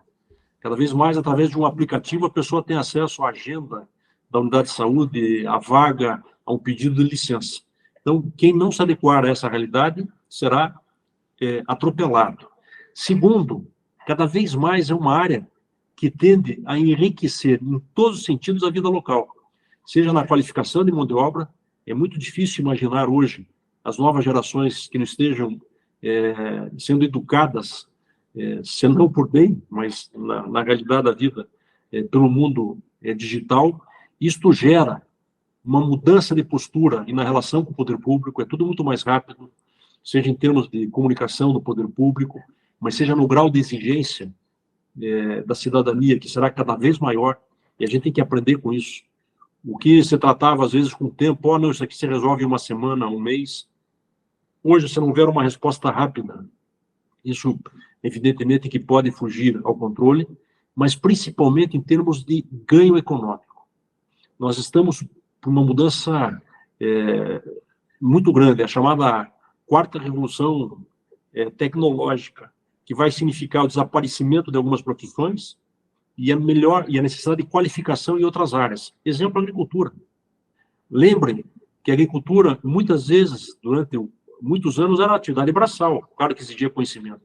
Speaker 2: Cada vez mais, através de um aplicativo, a pessoa tem acesso à agenda da unidade de saúde, à vaga, a um pedido de licença. Então, quem não se adequar a essa realidade será atropelado. Segundo, cada vez mais é uma área que tende a enriquecer em todos os sentidos a vida local, seja na qualificação de mão de obra. É muito difícil imaginar hoje as novas gerações que não estejam sendo educadas, se não por bem, mas na realidade da vida, pelo mundo digital. Isto gera uma mudança de postura e na relação com o poder público, é tudo muito mais rápido, seja em termos de comunicação do poder público, mas seja no grau de exigência da cidadania, que será cada vez maior, e a gente tem que aprender com isso. O que se tratava, às vezes, com o tempo, não, isso aqui se resolve em uma semana, um mês. Hoje, se não houver uma resposta rápida, isso, evidentemente, que pode fugir ao controle, mas principalmente em termos de ganho econômico. Nós estamos por uma mudança muito grande, a chamada quarta revolução tecnológica, que vai significar o desaparecimento de algumas profissões e a necessidade de qualificação em outras áreas. Exemplo, a agricultura. Lembrem que a agricultura, muitas vezes, durante muitos anos, era atividade braçal, claro que exigia conhecimento,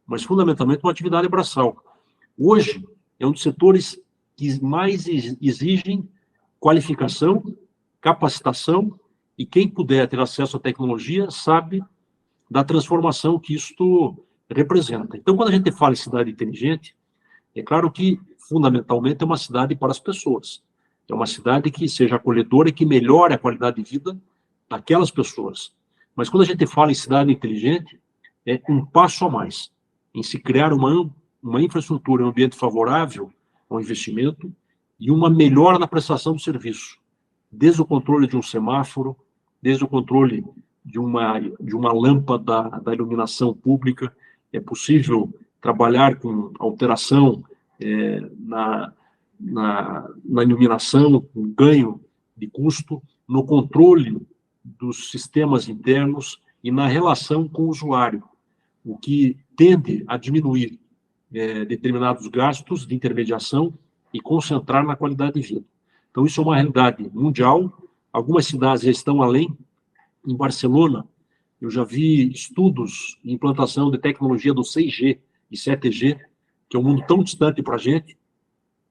Speaker 2: mas fundamentalmente uma atividade braçal. Hoje, é um dos setores que mais exigem qualificação, capacitação, e quem puder ter acesso à tecnologia sabe da transformação que isto representa. Então, quando a gente fala em cidade inteligente, é claro que, fundamentalmente, é uma cidade para as pessoas. É uma cidade que seja acolhedora e que melhore a qualidade de vida daquelas pessoas. Mas quando a gente fala em cidade inteligente, é um passo a mais em se criar uma infraestrutura, um ambiente favorável ao investimento e uma melhora na prestação do serviço, desde o controle de um semáforo, desde o controle de uma lâmpada da iluminação pública. É possível trabalhar com alteração na iluminação, com ganho de custo, no controle dos sistemas internos e na relação com o usuário, o que tende a diminuir determinados gastos de intermediação e concentrar na qualidade de vida. Então, isso é uma realidade mundial. Algumas cidades já estão além. Em Barcelona, eu já vi estudos de implantação de tecnologia do 6G e 7G, que é um mundo tão distante para a gente.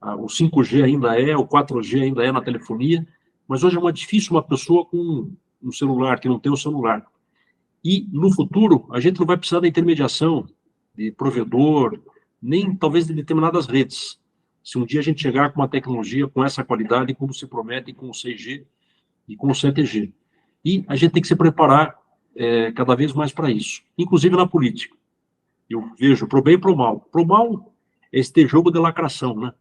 Speaker 2: O 5G ainda o 4G ainda é na telefonia, mas hoje é muito difícil uma pessoa com um celular, que não tem um celular. E, no futuro, a gente não vai precisar da intermediação de provedor, nem talvez de determinadas redes. Se um dia a gente chegar com uma tecnologia com essa qualidade, como se promete com o 6G e com o 7G. E a gente tem que se preparar cada vez mais para isso, inclusive na política. Eu vejo pro bem e pro mal. Pro mal é este jogo de lacração, né?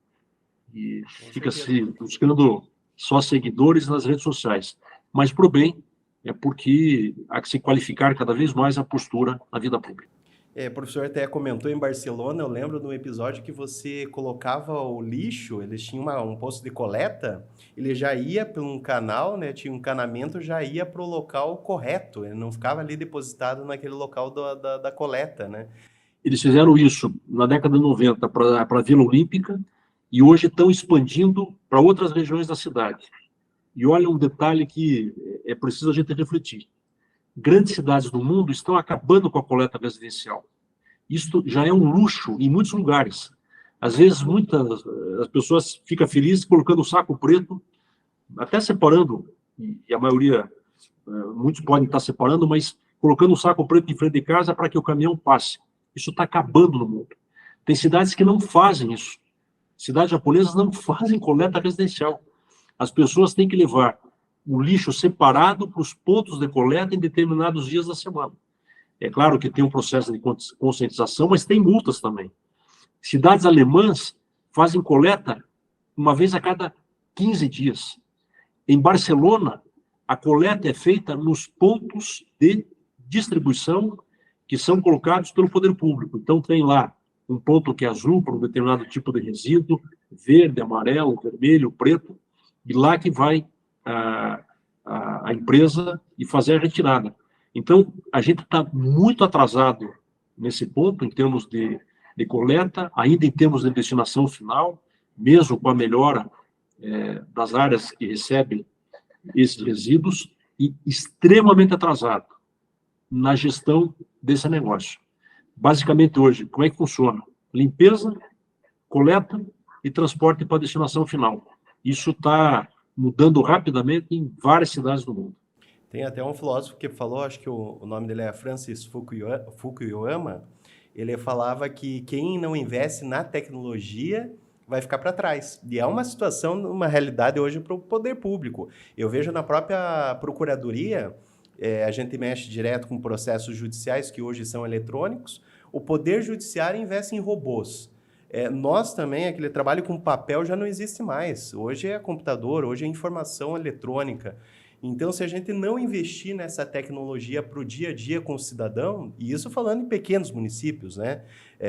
Speaker 2: E fica se buscando só seguidores nas redes sociais. Mas pro bem é porque há que se qualificar cada vez mais a postura na vida pública.
Speaker 1: O professor até comentou em Barcelona, eu lembro de um episódio que você colocava o lixo, eles tinham um posto de coleta, ele já ia para um canal, né, tinha um encanamento, já ia para o local correto, ele não ficava ali depositado naquele local da coleta, né?
Speaker 2: Eles fizeram isso na década de 90 para a Vila Olímpica e hoje estão expandindo para outras regiões da cidade. E olha um detalhe que é preciso a gente refletir. Grandes cidades do mundo estão acabando com a coleta residencial. Isto já é um luxo em muitos lugares. Às vezes, muitas as pessoas ficam felizes colocando o saco preto, até separando, e a maioria, muitos podem estar separando, mas colocando o saco preto em frente de casa para que o caminhão passe. Isso está acabando no mundo. Tem cidades que não fazem isso. Cidades japonesas não fazem coleta residencial. As pessoas têm que levar o lixo separado para os pontos de coleta em determinados dias da semana. É claro que tem um processo de conscientização, mas tem multas também. Cidades alemãs fazem coleta uma vez a cada 15 dias. Em Barcelona, a coleta é feita nos pontos de distribuição que são colocados pelo poder público. Então, tem lá um ponto que é azul para um determinado tipo de resíduo, verde, amarelo, vermelho, preto, e lá que vai a empresa e fazer a retirada. Então, a gente está muito atrasado nesse ponto, em termos de coleta, ainda em termos de destinação final, mesmo com a melhora das áreas que recebem esses resíduos, e extremamente atrasado na gestão desse negócio. Basicamente, hoje, como é que funciona? Limpeza, coleta e transporte para a destinação final. Isso está mudando rapidamente em várias cidades do mundo.
Speaker 1: Tem até um filósofo que falou, acho que o nome dele é Francis Fukuyama, ele falava que quem não investe na tecnologia vai ficar para trás. E é uma situação, uma realidade hoje para o poder público. Eu vejo na própria procuradoria, a gente mexe direto com processos judiciais que hoje são eletrônicos, o poder judiciário investe em robôs. Nós também, aquele trabalho com papel já não existe mais. Hoje é computador, hoje é informação eletrônica. Então, se a gente não investir nessa tecnologia para o dia a dia com o cidadão, e isso falando em pequenos municípios, né?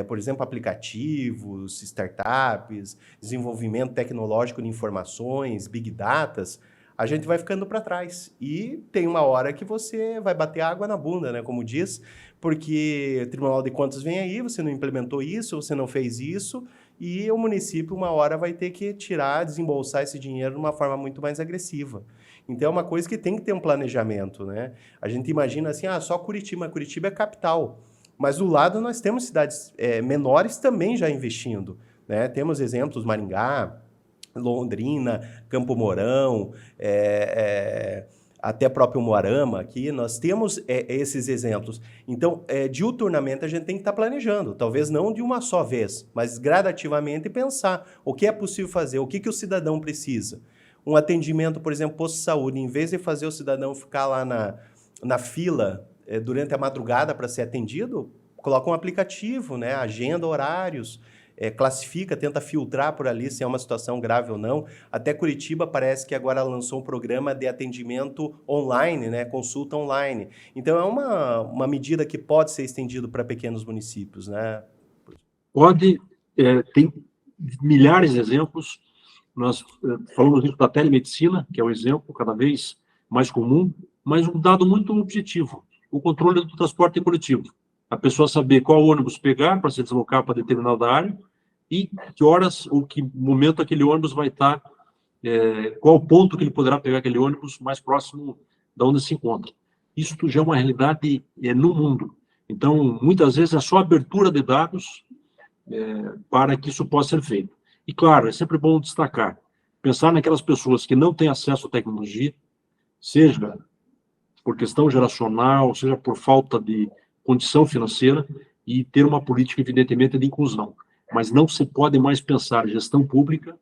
Speaker 1: Por exemplo, aplicativos, startups, desenvolvimento tecnológico de informações, big datas, a gente vai ficando para trás. E tem uma hora que você vai bater água na bunda, né? Como diz, porque o Tribunal de Contas vem aí, você não implementou isso, você não fez isso, e o município, uma hora, vai ter que tirar, desembolsar esse dinheiro de uma forma muito mais agressiva. Então, é uma coisa que tem que ter um planejamento, né? A gente imagina assim, só Curitiba. Curitiba é capital. Mas do lado nós temos cidades menores também já investindo, né? Temos exemplos, Maringá, Londrina, Campo Mourão, até próprio Moarama aqui, nós temos esses exemplos. Então, diuturnamente a gente tem que estar planejando, talvez não de uma só vez, mas gradativamente pensar o que é possível fazer, o que o cidadão precisa. Um atendimento, por exemplo, posto de saúde, em vez de fazer o cidadão ficar lá na fila durante a madrugada para ser atendido, coloca um aplicativo, né? Agenda horários, classifica, tenta filtrar por ali se é uma situação grave ou não. Até Curitiba parece que agora lançou um programa de atendimento online, né? Consulta online. Então, é uma medida que pode ser estendido para pequenos municípios, né?
Speaker 2: Pode, tem milhares de exemplos. Nós falamos muito da telemedicina, que é um exemplo cada vez mais comum, mas um dado muito objetivo, o controle do transporte coletivo. A pessoa saber qual ônibus pegar para se deslocar para determinada área e que horas ou que momento aquele ônibus vai estar, qual ponto que ele poderá pegar aquele ônibus mais próximo de onde se encontra. Isso já é uma realidade no mundo. Então, muitas vezes é só abertura de dados para que isso possa ser feito. E, claro, é sempre bom destacar, pensar naquelas pessoas que não têm acesso à tecnologia, seja por questão geracional, seja por falta de condição financeira, e ter uma política, evidentemente, de inclusão. Mas não se pode mais pensar gestão pública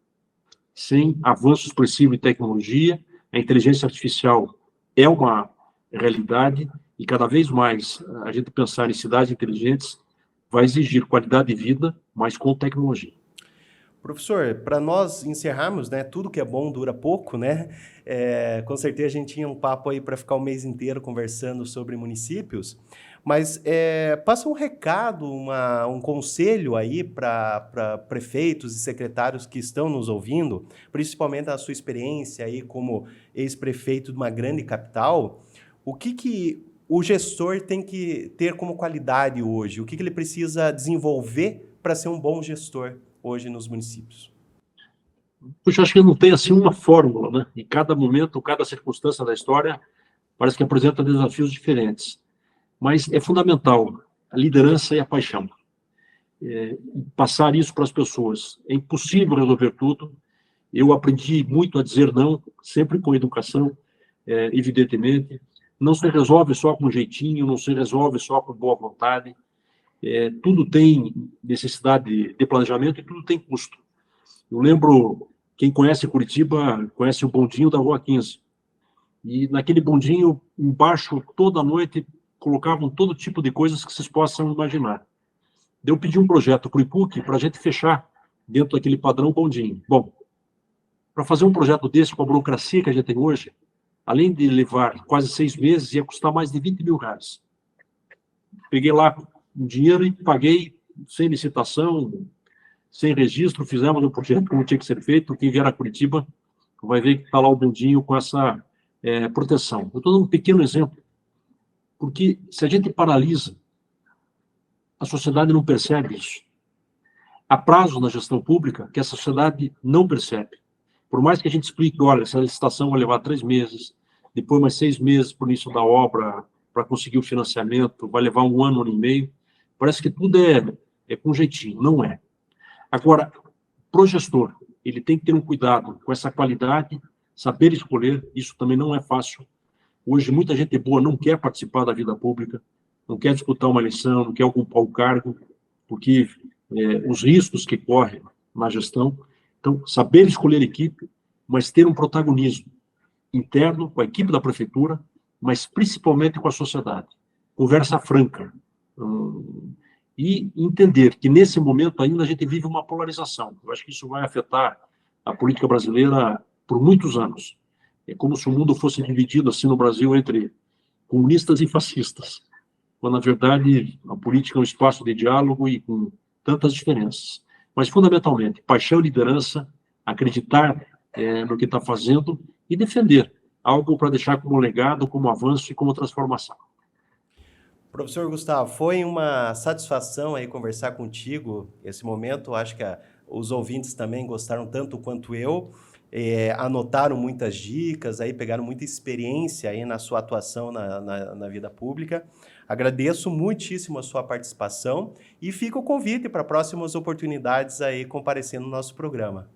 Speaker 2: sem avanço expressivo em tecnologia. A inteligência artificial é uma realidade, e cada vez mais a gente pensar em cidades inteligentes vai exigir qualidade de vida, mas com tecnologia.
Speaker 1: Professor, para nós encerrarmos, né, tudo que é bom dura pouco, né? Com certeza a gente tinha um papo aí para ficar o mês inteiro conversando sobre municípios, mas passa um recado, um conselho aí para prefeitos e secretários que estão nos ouvindo, principalmente a sua experiência aí como ex-prefeito de uma grande capital, o que o gestor tem que ter como qualidade hoje? O que ele precisa desenvolver para ser um bom gestor hoje nos municípios?
Speaker 2: Puxa, acho que não tem assim uma fórmula, né? Em cada momento, cada circunstância da história, parece que apresenta desafios diferentes. Mas é fundamental a liderança e a paixão. passar isso para as pessoas. É impossível resolver tudo. Eu aprendi muito a dizer não, sempre com educação, evidentemente. Não se resolve só com jeitinho, não se resolve só com boa vontade. Tudo tem necessidade de planejamento e tudo tem custo. Eu lembro, quem conhece Curitiba, conhece o bondinho da Rua 15. E naquele bondinho, embaixo, toda noite, colocavam todo tipo de coisas que vocês possam imaginar. Eu pedi um projeto para o IPUC para a gente fechar dentro daquele padrão bondinho. Bom, para fazer um projeto desse, com a burocracia que a gente tem hoje, além de levar quase 6 meses, ia custar mais de 20 mil reais. Peguei lá o dinheiro e paguei sem licitação, sem registro, fizemos o projeto como tinha que ser feito. Quem vier a Curitiba vai ver que está lá o bondinho com essa proteção. Eu estou dando um pequeno exemplo, porque se a gente paralisa, a sociedade não percebe isso. Há prazos na gestão pública que a sociedade não percebe. Por mais que a gente explique, olha, essa licitação vai levar 3 meses, depois mais 6 meses para o início da obra, para conseguir o financiamento, vai levar 1 ano, 1 ano e meio, parece que tudo é com jeitinho, não é. Agora, para o gestor, ele tem que ter um cuidado com essa qualidade, saber escolher, isso também não é fácil. Hoje, muita gente boa não quer participar da vida pública, não quer disputar uma eleição, não quer ocupar o cargo, porque os riscos que correm na gestão. Então, saber escolher equipe, mas ter um protagonismo interno com a equipe da prefeitura, mas principalmente com a sociedade. Conversa franca. E entender que, nesse momento, ainda a gente vive uma polarização. Eu acho que isso vai afetar a política brasileira por muitos anos. É como se o mundo fosse dividido, assim, no Brasil, entre comunistas e fascistas, quando, na verdade, a política é um espaço de diálogo e com tantas diferenças. Mas, fundamentalmente, paixão e liderança, acreditar no que está fazendo e defender algo para deixar como legado, como avanço e como transformação.
Speaker 1: Professor Gustavo, foi uma satisfação aí conversar contigo esse momento. Acho que os ouvintes também gostaram tanto quanto eu. Anotaram muitas dicas, aí pegaram muita experiência aí na sua atuação na vida pública. Agradeço muitíssimo a sua participação e fica o convite para próximas oportunidades aí comparecendo no nosso programa.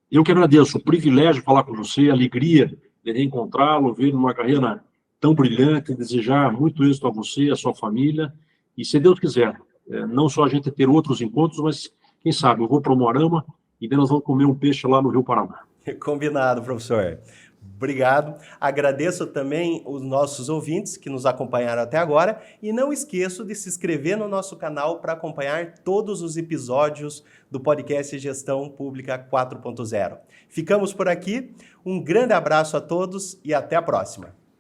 Speaker 2: Eu que agradeço, o privilégio de falar com você, a alegria de reencontrá-lo, ver uma carreira tão brilhante, desejar muito êxito a você, a sua família, e se Deus quiser, não só a gente ter outros encontros, mas quem sabe, eu vou para o Moarama e daí nós vamos comer um peixe lá no Rio Paraná.
Speaker 1: Combinado, professor. Obrigado. Agradeço também os nossos ouvintes que nos acompanharam até agora e não esqueço de se inscrever no nosso canal para acompanhar todos os episódios do podcast Gestão Pública 4.0. Ficamos por aqui, um grande abraço a todos e até a próxima.